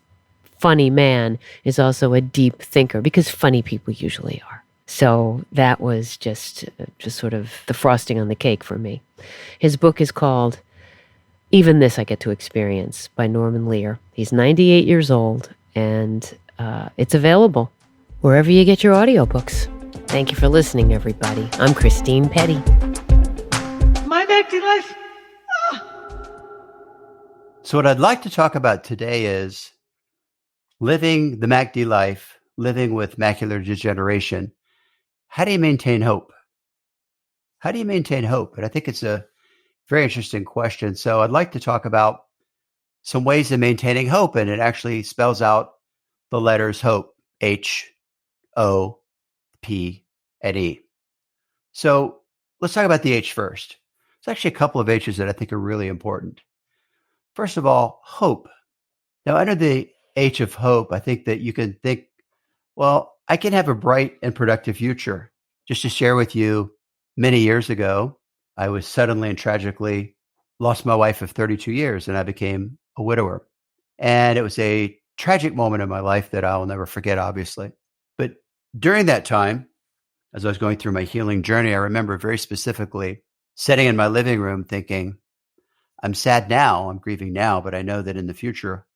funny man is also a deep thinker, because funny people usually are. So that was just sort of the frosting on the cake for me. His book is called Even This I Get to Experience by Norman Lear. He's 98 years old, and it's available wherever you get your audiobooks. Thank you for listening, everybody. I'm Christine Petty. My MacDLife. So what I'd like to talk about today is living the MacD life, living with macular degeneration. How do you maintain hope? How do you maintain hope? And I think it's a very interesting question. So I'd like to talk about some ways of maintaining hope, and it actually spells out the letters hope, H, O, P, and E. So let's talk about the H first. There's actually a couple of H's that I think are really important. First of all, hope. Now, under the H of hope, I think that you can think, well, I can have a bright and productive future. Just to share with you, many years ago, I was suddenly and tragically lost my wife of 32 years, and I became a widower. And it was a tragic moment in my life that I'll never forget, obviously. But during that time, as I was going through my healing journey, I remember very specifically sitting in my living room thinking, I'm sad now, I'm grieving now, but I know that in the future,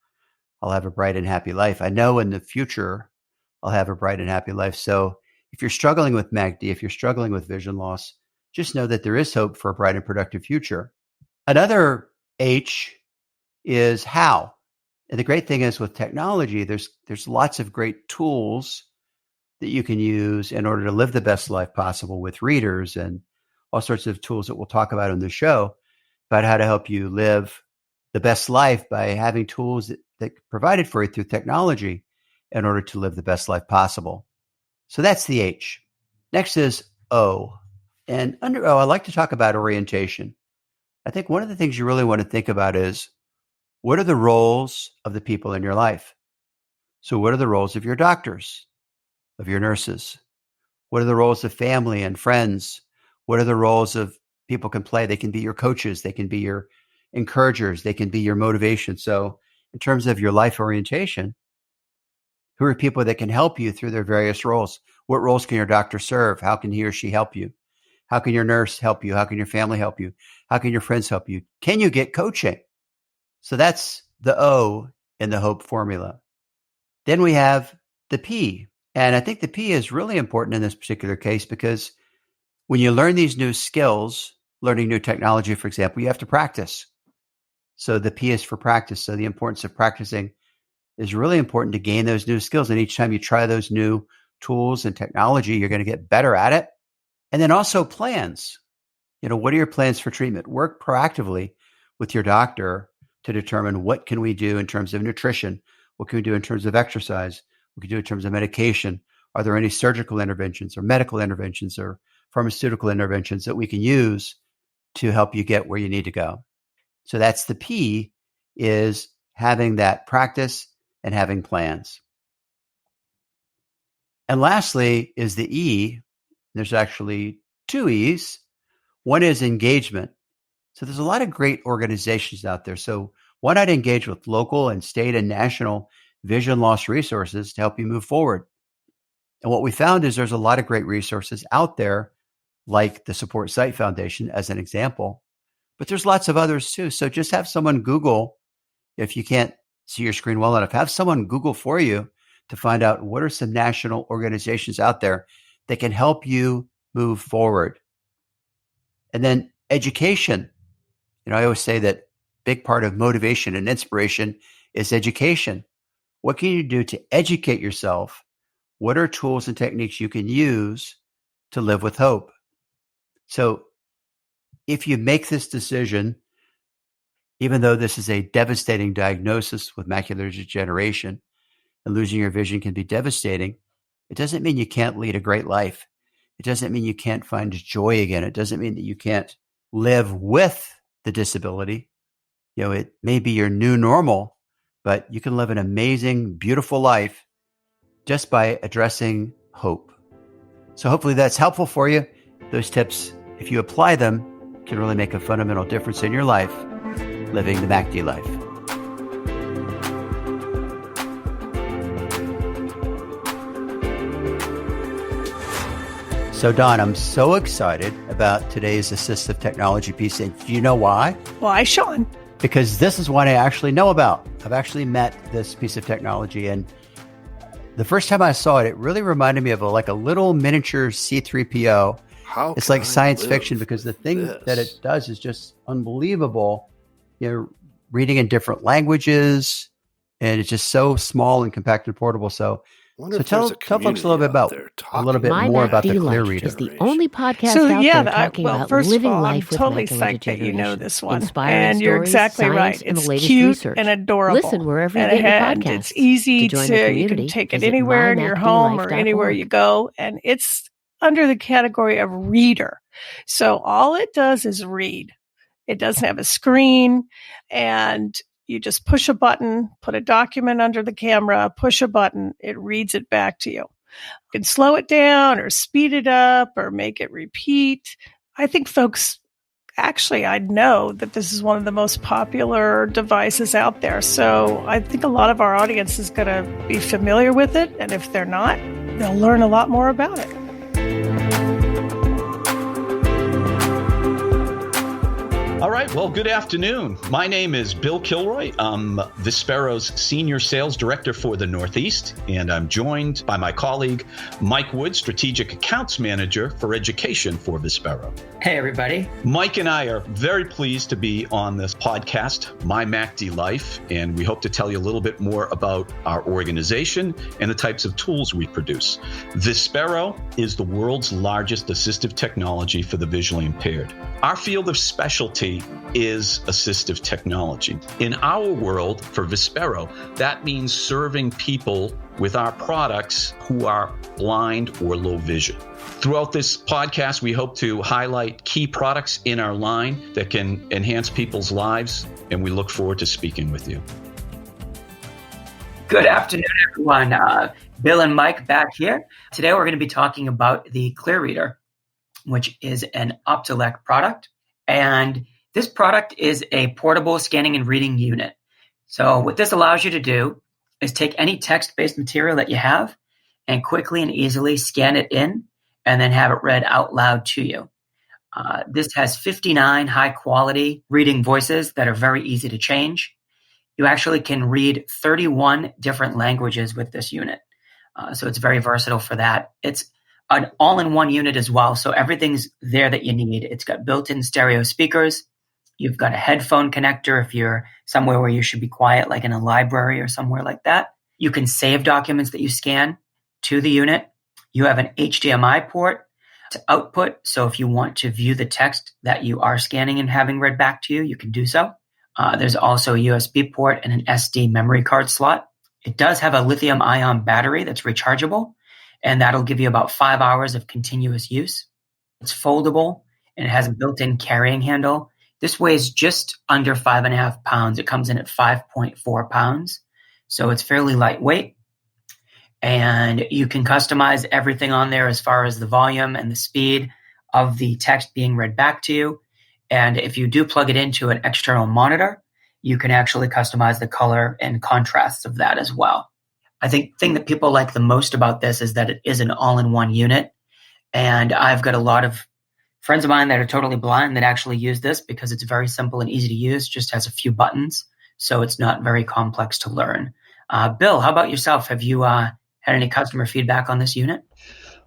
I'll have a bright and happy life. I know in the future, I'll have a bright and happy life. So if you're struggling with MacD, if you're struggling with vision loss, just know that there is hope for a bright and productive future. Another H is how. And the great thing is with technology, there's lots of great tools that you can use in order to live the best life possible with readers and all sorts of tools that we'll talk about on the show about how to help you live the best life by having tools that provided for you through technology in order to live the best life possible. So that's the H. Next is O. And under O, I like to talk about orientation. I think one of the things you really want to think about is, what are the roles of the people in your life? So what are the roles of your doctors, of your nurses? What are the roles of family and friends? What are the roles of people can play? They can be your coaches. They can be your encouragers. They can be your motivation. So in terms of your life orientation, who are people that can help you through their various roles? What roles can your doctor serve? How can he or she help you? How can your nurse help you? How can your family help you? How can your friends help you? Can you get coaching? So that's the O in the hope formula. Then we have the P. And I think the P is really important in this particular case because when you learn these new skills, learning new technology, for example, you have to practice. So the P is for practice. So the importance of practicing is really important to gain those new skills. And each time you try those new tools and technology, you're going to get better at it. And then also plans. What are your plans for treatment? Work proactively with your doctor to determine what can we do in terms of nutrition? What can we do in terms of exercise? What can we do in terms of medication? Are there any surgical interventions or medical interventions or pharmaceutical interventions that we can use to help you get where you need to go? So that's the P, is having that practice and having plans. And lastly is the E. There's actually two E's. One is engagement. So there's a lot of great organizations out there. So why not engage with local and state and national vision loss resources to help you move forward? And what we found is there's a lot of great resources out there, like the Support Sight Foundation as an example, but there's lots of others too. So just have someone Google, if you can't see your screen well enough, have someone Google for you to find out what are some national organizations out there that can help you move forward. And then education. I always say that big part of motivation and inspiration is education. What can you do to educate yourself? What are tools and techniques you can use to live with hope? So if you make this decision, even though this is a devastating diagnosis with macular degeneration and losing your vision can be devastating, it doesn't mean you can't lead a great life. It doesn't mean you can't find joy again. It doesn't mean that you can't live with the disability. It may be your new normal, but you can live an amazing, beautiful life just by addressing hope. So hopefully that's helpful for you. Those tips, if you apply them, can really make a fundamental difference in your life, living the MacD life. So Don, I'm so excited about today's assistive technology piece. And do you know why? Why, Sean? Because this is one I actually know about. I've actually met this piece of technology. And the first time I saw it, it really reminded me of a little miniature C3PO it's like science fiction because the thing that it does is just unbelievable. Reading in different languages, and it's just so small and compact and portable. So tell folks a little bit more about the Clear Reader. Is the only podcast out there talking about first living of all, life with I'm totally macular psyched that you know degeneration. this one. Inspiring And you're stories, exactly science, right. and the It's latest cute research. and adorable. Listen wherever you get your podcasts. It's easy to join the you community, can take it visit anywhere in your home or anywhere MyMacDLife.org. you go. And it's under the category of reader. So all it does is read. It doesn't have a screen, and you just push a button, put a document under the camera, push a button, it reads it back to you. You can slow it down or speed it up or make it repeat. I think folks, actually, I know that this is one of the most popular devices out there. So I think a lot of our audience is going to be familiar with it. And if they're not, they'll learn a lot more about it. All right. Well, good afternoon. My name is Bill Kilroy. I'm Vispero's Senior Sales Director for the Northeast, and I'm joined by my colleague, Mike Wood, Strategic Accounts Manager for Education for Vispero. Hey, everybody. Mike and I are very pleased to be on this podcast, MyMacDLife, and we hope to tell you a little bit more about our organization and the types of tools we produce. Vispero is the world's largest assistive technology for the visually impaired. Our field of specialty is assistive technology. In our world, for Vispero, that means serving people with our products who are blind or low vision. Throughout this podcast, we hope to highlight key products in our line that can enhance people's lives, and we look forward to speaking with you. Good afternoon, everyone. Bill and Mike back here. Today, we're going to be talking about the Clear Reader, which is an Optelec product. And this product is a portable scanning and reading unit. So what this allows you to do is take any text-based material that you have and quickly and easily scan it in and then have it read out loud to you. This has 59 high-quality reading voices that are very easy to change. You actually can read 31 different languages with this unit. So it's very versatile for that. It's an all-in-one unit as well, so everything's there that you need. It's got built-in stereo speakers. You've got a headphone connector if you're somewhere where you should be quiet, like in a library or somewhere like that. You can save documents that you scan to the unit. You have an HDMI port to output, so if you want to view the text that you are scanning and having read back to you, you can do so. There's also a USB port and an SD memory card slot. It does have a lithium-ion battery that's rechargeable, and that'll give you about 5 hours of continuous use. It's foldable, and it has a built-in carrying handle. This weighs just under 5.5 pounds. It comes in at 5.4 pounds, so it's fairly lightweight. And you can customize everything on there as far as the volume and the speed of the text being read back to you. And if you do plug it into an external monitor, you can actually customize the color and contrasts of that as well. I think the thing that people like the most about this is that it is an all-in-one unit. And I've got a lot of friends of mine that are totally blind that actually use this because it's very simple and easy to use, just has a few buttons. So it's not very complex to learn. Bill, how about yourself? Have you had any customer feedback on this unit?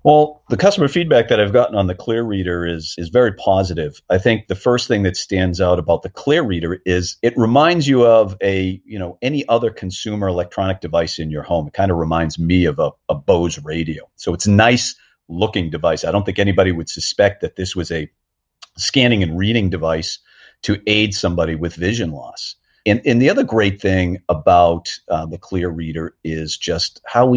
Well, the customer feedback that I've gotten on the Clear Reader is very positive. I think the first thing that stands out about the Clear Reader is it reminds you of any other consumer electronic device in your home. It kind of reminds me of a Bose radio. So it's a nice looking device. I don't think anybody would suspect that this was a scanning and reading device to aid somebody with vision loss. And the other great thing about the Clear Reader is just how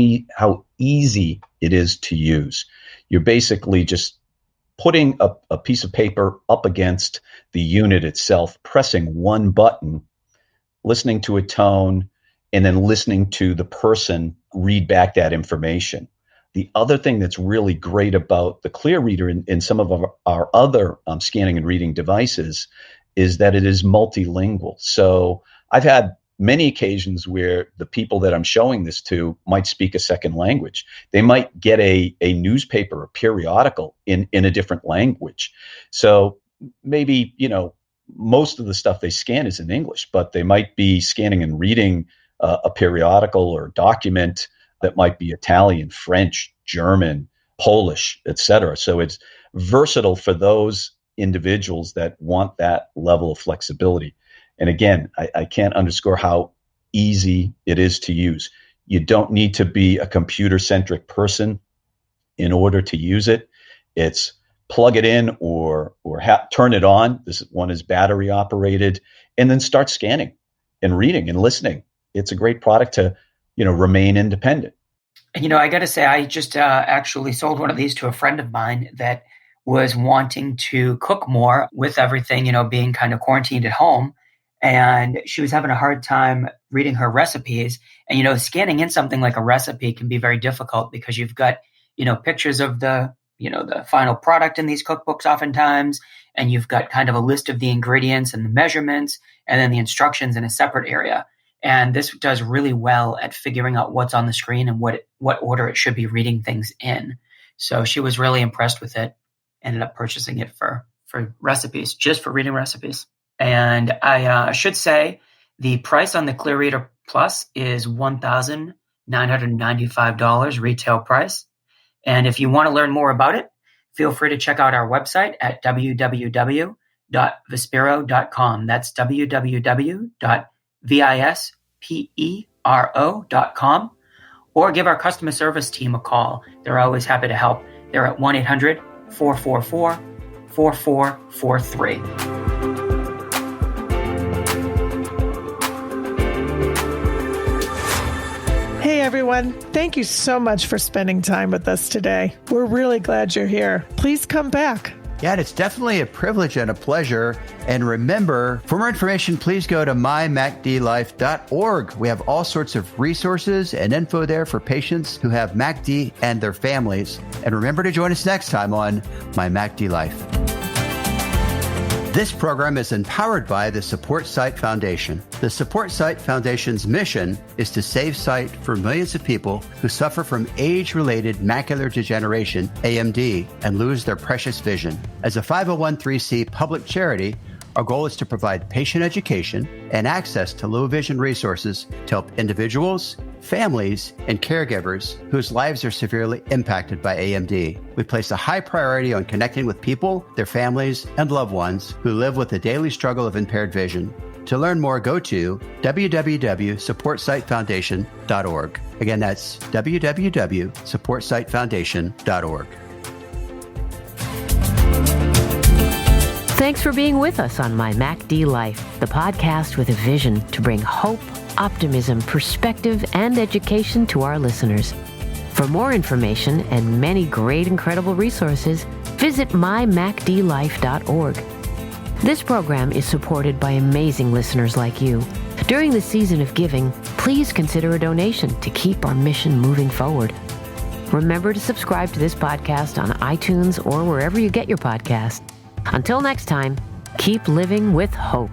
easy it is to use. You're basically just putting a piece of paper up against the unit itself, pressing one button, listening to a tone, and then listening to the person read back that information. The other thing that's really great about the Clear Reader in some of our other scanning and reading devices is that it is multilingual. So I've had many occasions where the people that I'm showing this to might speak a second language. They might get a newspaper, a periodical in a different language. So maybe, most of the stuff they scan is in English, but they might be scanning and reading a periodical or document that might be Italian, French, German, Polish, etc. So it's versatile for those individuals that want that level of flexibility. And again, I can't underscore how easy it is to use. You don't need to be a computer-centric person in order to use it. It's plug it in or turn it on. This one is battery operated, and then start scanning and reading and listening. It's a great product to, remain independent. I got to say, I just actually sold one of these to a friend of mine that was wanting to cook more with everything, being kind of quarantined at home. And she was having a hard time reading her recipes. And, scanning in something like a recipe can be very difficult because you've got, pictures of the final product in these cookbooks oftentimes, and you've got kind of a list of the ingredients and the measurements, and then the instructions in a separate area. And this does really well at figuring out what's on the screen and what order it should be reading things in. So she was really impressed with it, ended up purchasing it for recipes, just for reading recipes. And I should say the price on the ClearReader Plus is $1,995 retail price. And if you want to learn more about it, feel free to check out our website at www.vispero.com. That's www.vispero.com. Or give our customer service team a call. They're always happy to help. They're at 1-800-444-4443. Hey everyone, thank you so much for spending time with us today. We're really glad you're here. Please come back. Yeah, and it's definitely a privilege and a pleasure. And remember, for more information, please go to MyMacDLife.org. We have all sorts of resources and info there for patients who have MacD and their families. And remember to join us next time on My MacD Life. This program is empowered by the Support Sight Foundation. The Support Sight Foundation's mission is to save sight for millions of people who suffer from age-related macular degeneration, AMD, and lose their precious vision. As a 501(c) public charity, our goal is to provide patient education and access to low vision resources to help individuals, families, and caregivers whose lives are severely impacted by AMD. We place a high priority on connecting with people, their families, and loved ones who live with the daily struggle of impaired vision. To learn more, go to www.supportsightfoundation.org. Again, that's www.supportsightfoundation.org. Thanks for being with us on My MacD Life, the podcast with a vision to bring hope, optimism, perspective, and education to our listeners. For more information and many great, incredible resources, visit MyMacDLife.org. This program is supported by amazing listeners like you. During the season of giving, please consider a donation to keep our mission moving forward. Remember to subscribe to this podcast on iTunes or wherever you get your podcasts. Until next time, keep living with hope.